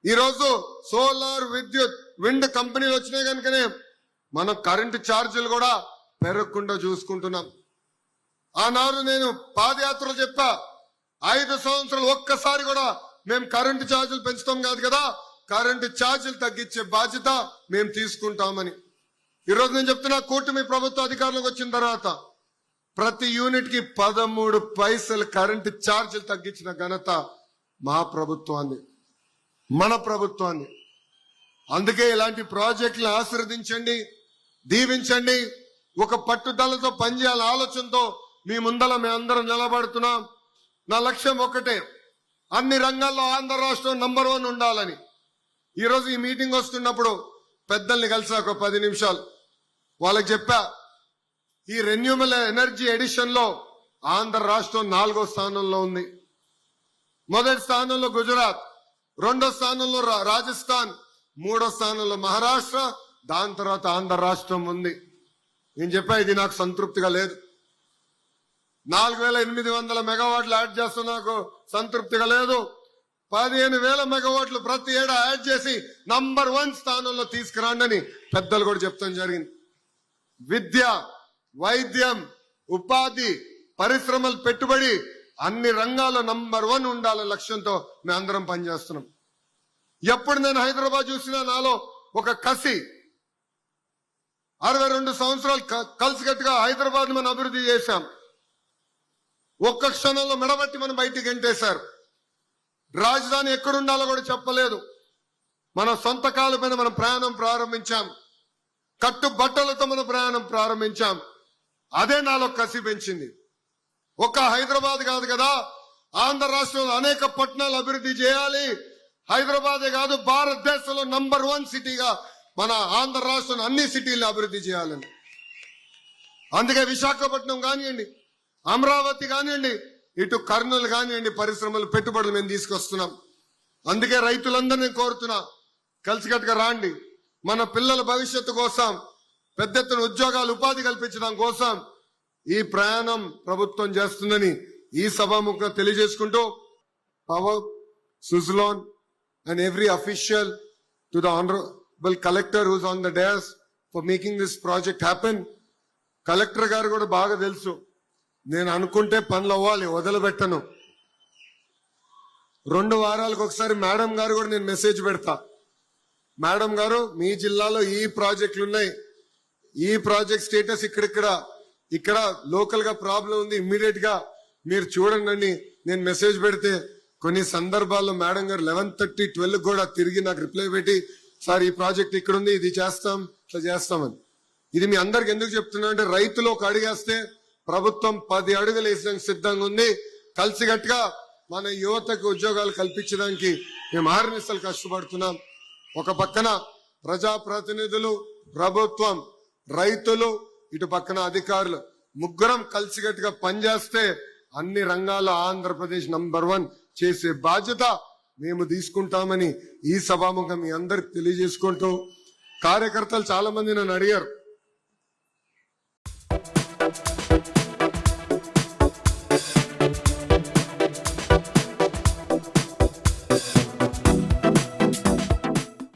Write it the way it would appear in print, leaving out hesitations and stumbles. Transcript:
ఈరోజు సోలార్ విద్యుత్ విండ్ కంపెనీలు వచ్చినాయి కనుకనే మనం కరెంటు ఛార్జీలు కూడా పెరగకుండా చూసుకుంటున్నాం. ఆనాడు నేను పాదయాత్రలు చెప్పా, 5 సంవత్సరాలు ఒక్కసారి కూడా మేము కరెంటు ఛార్జీలు పెంచుతాం కాదు కదా, కరెంటు ఛార్జీలు తగ్గించే బాధ్యత మేము తీసుకుంటామని. ఈరోజు నేను చెప్తున్నా, కూటమి ప్రభుత్వ అధికారంలోకి వచ్చిన తర్వాత ప్రతి యూనిట్ కి 13 పైసలు కరెంటు ఛార్జీలు తగ్గించిన ఘనత మా ప్రభుత్వాన్ని, మన ప్రభుత్వాన్ని. అందుకే ఇలాంటి ప్రాజెక్టులను ఆశీర్వదించండి, దీవించండి. ఒక పట్టుదలతో పనిచేయాల ఆలోచనతో మీ ముందర మేమందరం నిలబడుతున్నాం. నా లక్ష్యం ఒకటే, అన్ని రంగాల్లో ఆంధ్ర రాష్ట్రం నంబర్ 1 ఉండాలని. ఈరోజు ఈ మీటింగ్ వస్తున్నప్పుడు పెద్దల్ని కలిసి ఒక 10 నిమిషాలు వాళ్ళకి చెప్పా, ఈ రెన్యూబుల్ ఎనర్జీ ఎడిషన్ లో ఆంధ్ర రాష్ట్రం 4వ స్థానంలో ఉంది. మొదటి స్థానంలో గుజరాత్, 2వ స్థానంలో రాజస్థాన్, 3వ స్థానంలో మహారాష్ట్ర, దాని తర్వాత ఆంధ్ర రాష్ట్రం ఉంది. నేను చెప్పా, ఇది నాకు సంతృప్తిగా లేదు. 4800 మెగావాట్లు యాడ్ చేస్తా, నాకు సంతృప్తిగా లేదు. 15,000 మెగావాట్లు ప్రతి ఏడా యాడ్ చేసి నంబర్ 1 స్థానంలో తీసుకురాండి అని పెద్దలు కూడా చెప్తాం జరిగింది. విద్య, వైద్యం, ఉపాధి, పరిశ్రమలు, పెట్టుబడి అన్ని రంగాల్లో నంబర్ 1 ఉండాలనే లక్ష్యంతో మేము అందరం పనిచేస్తున్నాం. ఎప్పుడు నేను హైదరాబాద్ చూసినా నాలో ఒక కసి. 62 సంవత్సరాలు కలిసికట్టుగా హైదరాబాద్ మనం అభివృద్ధి చేశాం. ఒక్క క్షణంలో మెడబట్టి మనం బయటికి గెంటేశారు. రాజధాని ఎక్కడుండాలో కూడా చెప్పలేదు. మన సొంత కాళ్ళపైన మనం ప్రయాణం ప్రారంభించాం. కట్టుబట్టలతో మన ప్రయాణం ప్రారంభించాం. అదే నాలో కసి పెంచింది. ఒక్క హైదరాబాద్ కాదు కదా, ఆంధ్ర రాష్ట్రంలో అనేక పట్టణాలు అభివృద్ధి చేయాలి. హైదరాబాదే కాదు, భారతదేశంలో నంబర్ 1 సిటీగా మన ఆంధ్ర రాష్ట్రం అన్ని సిటీలు అభివృద్ధి చేయాలని. అందుకే విశాఖపట్నం కానివ్వండి, అమరావతి కానివ్వండి, ఇటు కర్నూలు కానివ్వండి, పరిశ్రమలు, పెట్టుబడులు మేము తీసుకొస్తున్నాం. అందుకే రైతులందరినీ కోరుతున్నా, కలిసికట్టుగా రాండి. మన పిల్లల భవిష్యత్తు కోసం, పెద్ద ఎత్తున ఉద్యోగాలు, ఉపాధి కల్పించడం కోసం ఈ ప్రయాణం ప్రభుత్వం చేస్తుందని ఈ సభాముఖంగా తెలియజేసుకుంటూ, power Suzlon and every official, to the honorable collector who's on the dais for making this project happen. Collector గారు కూడా బాగా తెలుసు, నేను అనుకుంటే పనులు అవ్వాలి, వదిలిపెట్టను. 2 వారాలకు ఒకసారి మేడం గారు కూడా నేను మెసేజ్ పెడతా, మేడం గారు మీ జిల్లాలో ఈ ప్రాజెక్టులు ఉన్నాయి, ఈ ప్రాజెక్ట్ స్టేటస్ ఇక్కడ లోకల్ గా ప్రాబ్లం ఉంది, ఇమ్మీడియట్ గా మీరు చూడండి అని నేను మెసేజ్ పెడితే, కొన్ని సందర్భాల్లో మేడం గారు 11:30, 12 కూడా తిరిగి నాకు రిప్లై పెట్టి, సార్ ఈ ప్రాజెక్ట్ ఇక్కడ ఉంది, ఇది చేస్తాం, ఇట్లా చేస్తామని. ఇది మీ అందరికి ఎందుకు చెప్తున్నా అంటే, రైతులు ఒక అడుగేస్తే ప్రభుత్వం 10 అడుగులు వేసడానికి సిద్ధంగా ఉంది. కలిసికట్టుగా మన యువతకు ఉద్యోగాలు కల్పించడానికి మేము ఆహర్నిశలు కష్టపడుతున్నాం. ఒక పక్కన ప్రజాప్రతినిధులు, ప్రభుత్వం, రైతులు, ఇటు పక్కన అధికారులు, ముగ్గురం కలిసికట్టుగా పనిచేస్తే అన్ని రంగాల్లో ఆంధ్రప్రదేశ్ నంబర్ 1 చేసే బాధ్యత మేము తీసుకుంటామని ఈ సభాముఖం మీ అందరికి తెలియజేసుకుంటూ, కార్యకర్తలు చాలా మంది నన్ను అడిగారు,